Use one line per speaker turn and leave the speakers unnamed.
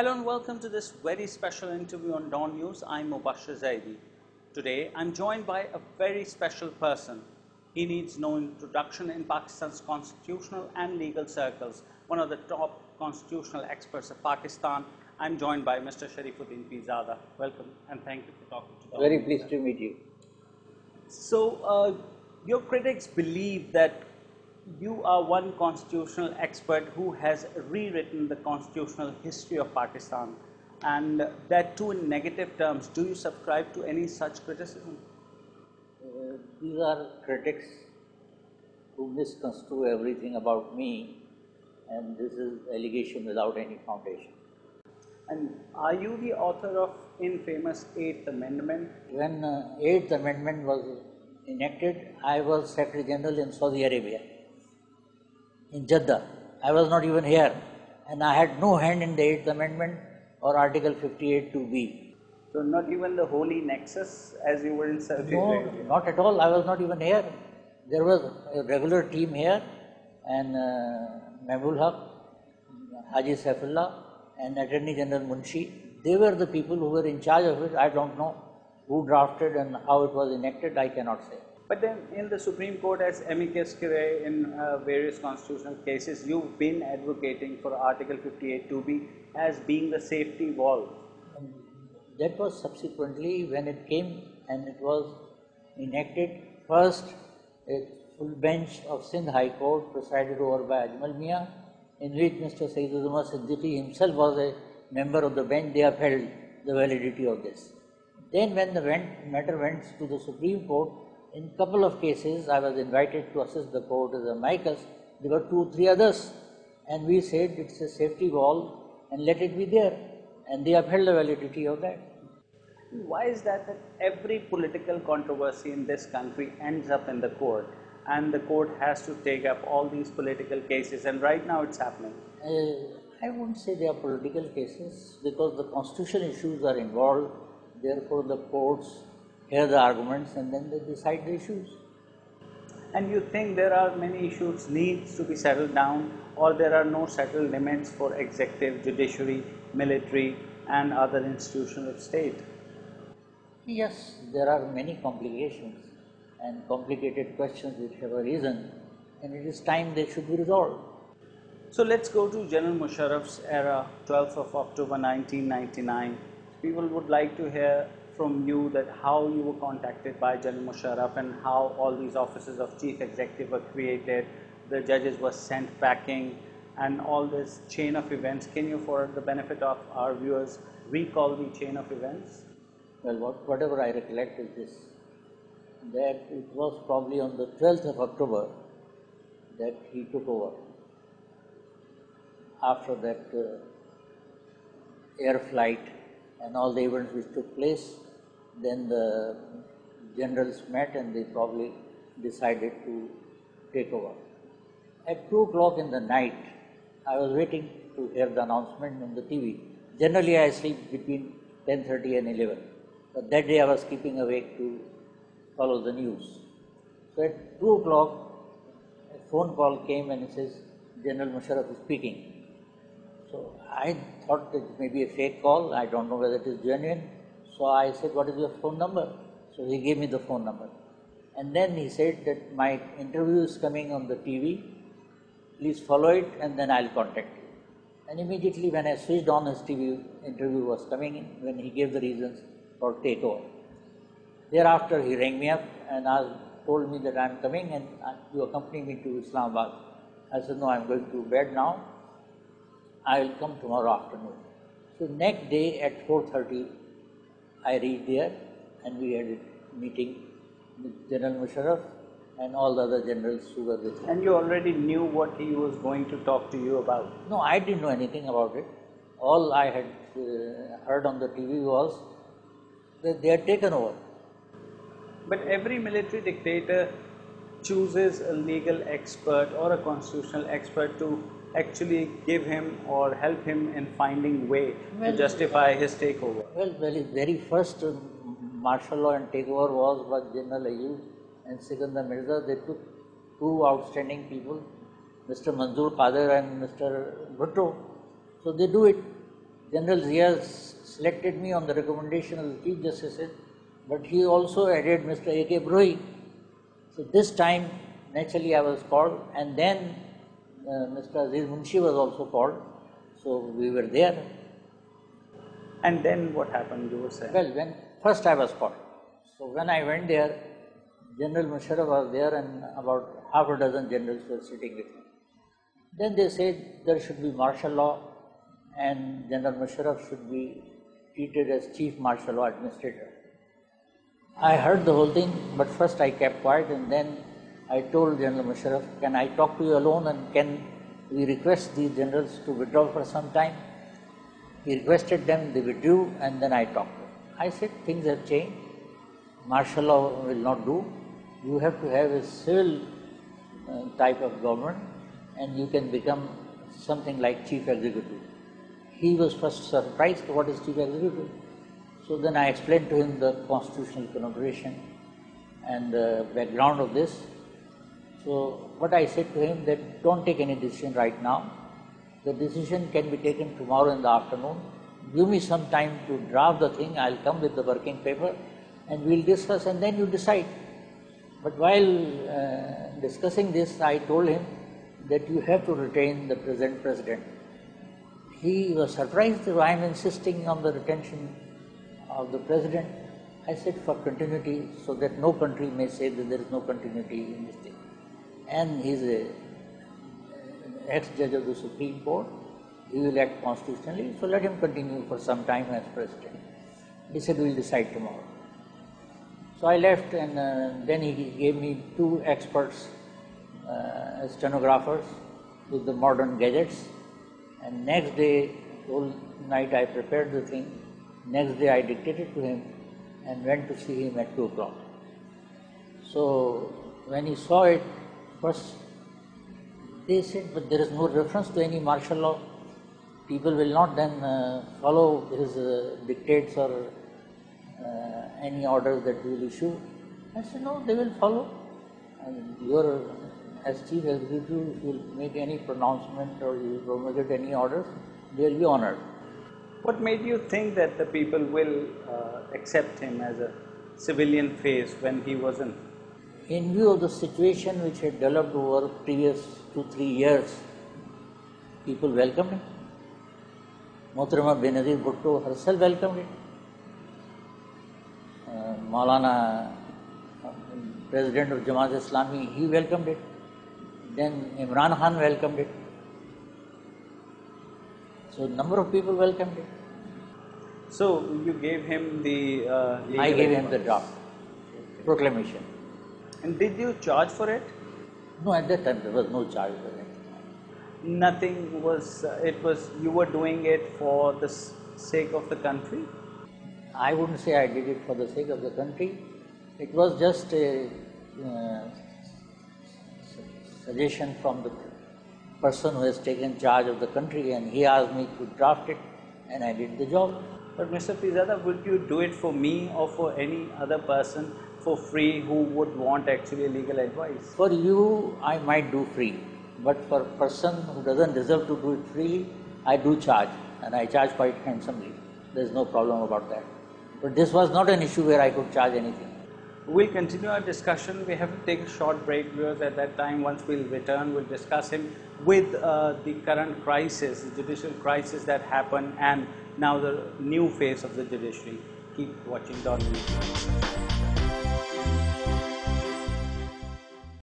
Hello and welcome to this very special interview on Dawn News. I'm Mubashir Zaidi. Today I'm joined by a very special person. He needs no introduction in Pakistan's constitutional and legal circles, one of the top constitutional experts of Pakistan. I'm joined by Mr. Sharifuddin Pirzada. Welcome and thank you for talking to us.
Very pleased to meet you.
So, your critics believe that you are one constitutional expert who has rewritten the constitutional history of Pakistan, and that too in negative terms. Do you subscribe to any such criticism?
These are critics who misconstrue everything about me, and this is allegation without any foundation.
And are you the author of infamous 8th Amendment?
When 8th Amendment was enacted, I was Secretary General in Saudi Arabia, in Jeddah. I was not even here, and I had no hand in the 8th Amendment or Article 58 2B.
So not even the holy nexus as you were in Saudi Arabia?
No, not at all. I was not even here. There was a regular team here, and Mehbul Haq, Haji Saifullah, and Attorney General Munshi. They were the people who were in charge of it. I don't know who drafted and how it was enacted. I cannot say.
But then in the Supreme Court as amicus curiae in various constitutional cases, you've been advocating for Article 58 2B as being the safety valve.
And that was subsequently when it came and it was enacted. First, a full bench of Sindh High Court presided over by Ajmal Mian, in which Mr. Sayyidul Siddiqui himself was a member of the bench. They upheld the validity of this. Then when the matter went to the Supreme Court, in a couple of cases I was invited to assist the court as amicus. There were 2-3 others, and we said it's a safety valve and let it be there, and they upheld the validity of that.
Why is that every political controversy in this country ends up in the court, and the court has to take up all these political cases, and right now it's happening?
I wouldn't say they are political cases, because the constitutional issues are involved. Therefore the courts hear the arguments and then they decide the issues.
And you think there are many issues needs to be settled down, or there are no settled limits for executive, judiciary, military and other institutions of state?
Yes, there are many complications and complicated questions which have arisen, and it is time they should be resolved.
So let's go to General Musharraf's era, 12th of October 1999. People would like to hear from you that how you were contacted by General Musharraf and how all these offices of chief executive were created, the judges were sent packing, and all this chain of events. Can you, for the benefit of our viewers, recall the chain of events?
Well, whatever I recollect is this, that it was probably on the 12th of October that he took over. After that air flight and all the events which took place, then the generals met and they probably decided to take over. At 2 o'clock in the night, I was waiting to hear the announcement on the TV. Generally I sleep between 10:30 and 11, but that day I was keeping awake to follow the news. So at 2 o'clock, a phone call came and it says, General Musharraf is speaking. So I thought it may be a fake call. I don't know whether it is genuine. So I said, what is your phone number? So he gave me the phone number. And then he said that my interview is coming on the TV. Please follow it and then I'll contact you. And immediately when I switched on, his TV interview was coming in, when he gave the reasons for takeover. Thereafter he rang me up and told me that I'm coming and you accompany me to Islamabad. I said, no, I'm going to bed now. I will come tomorrow afternoon. So next day at 4:30, I reached there and we had a meeting with General Musharraf and all the other generals who were with him.
And you already knew what he was going to talk to you about?
No, I didn't know anything about it. All I had heard on the TV was that they had taken over.
But every military dictator chooses a legal expert or a constitutional expert to actually give him or help him in finding way to justify his takeover.
Well, his very first martial law and takeover was by General Ayub and Sikandar Mirza. They took 2 outstanding people, Mr. Manzoor Qadir and Mr. Bhutto. So they do it. General Zia selected me on the recommendation of the Chief Justices, but he also added Mr. A.K. Brohi. So this time, naturally, I was called, and then Mr. Aziz Munshi was also called. So we were there.
And then what happened, you were saying?
Well, when first I was called. So when I went there, General Musharraf was there and about half a dozen generals were sitting with me. Then they said there should be martial law and General Musharraf should be treated as Chief Martial Law Administrator. I heard the whole thing, but first I kept quiet and then I told General Musharraf, can I talk to you alone and can we request these generals to withdraw for some time? He requested them, they withdrew, and then I talked to him. I said, things have changed. Martial law will not do. You have to have a civil type of government and you can become something like Chief Executive. He was first surprised, what is Chief Executive? So then I explained to him the constitutional configuration and the background of this. So what I said to him that don't take any decision right now. The decision can be taken tomorrow in the afternoon. Give me some time to draft the thing. I'll come with the working paper and we'll discuss and then you decide. But while discussing this, I told him that you have to retain the present president. He was surprised that I am insisting on the retention of the president. I said for continuity, so that no country may say that there is no continuity in this thing. And he is an ex-judge of the Supreme Court. He will act constitutionally, so let him continue for some time as president. He said, we will decide tomorrow. So I left and then he gave me two experts, stenographers with the modern gadgets. And next day, whole night I prepared the thing. Next day I dictated to him and went to see him at 2 o'clock. So when he saw it, first they said, but there is no reference to any martial law. People will not then follow his dictates or any orders that he will issue. I said, no, they will follow. And as Chief Executive, if you will make any pronouncement or you promulgate any orders, they will be honored.
What made you think that the people will accept him as a civilian face when he wasn't?
In view of the situation which had developed over previous 2-3 years, people welcomed him. Mohtarama Benazir Bhutto herself welcomed it. Maulana, President of Jamaat Islami, he welcomed it. Then Imran Khan welcomed it. So number of people welcomed it.
So you gave him the
I gave him the draft, proclamation.
And did you charge for it?
No, at that time there was no charge for it.
Nothing was, you were doing it for the sake of the country?
I wouldn't say I did it for the sake of the country. It was just a suggestion from the person who has taken charge of the country and he asked me to draft it and I did the job.
But Mr. Pirzada, would you do it for me or for any other person for free who would want actually legal advice?
For you, I might do free, but for a person who doesn't deserve to do it freely, I do charge and I charge quite handsomely. There's no problem about that. But this was not an issue where I could charge anything.
We'll continue our discussion. We have to take a short break because at that time, once we'll return, we'll discuss him with the current crisis, the judicial crisis that happened and now the new phase of the judiciary. Keep watching DawnNews.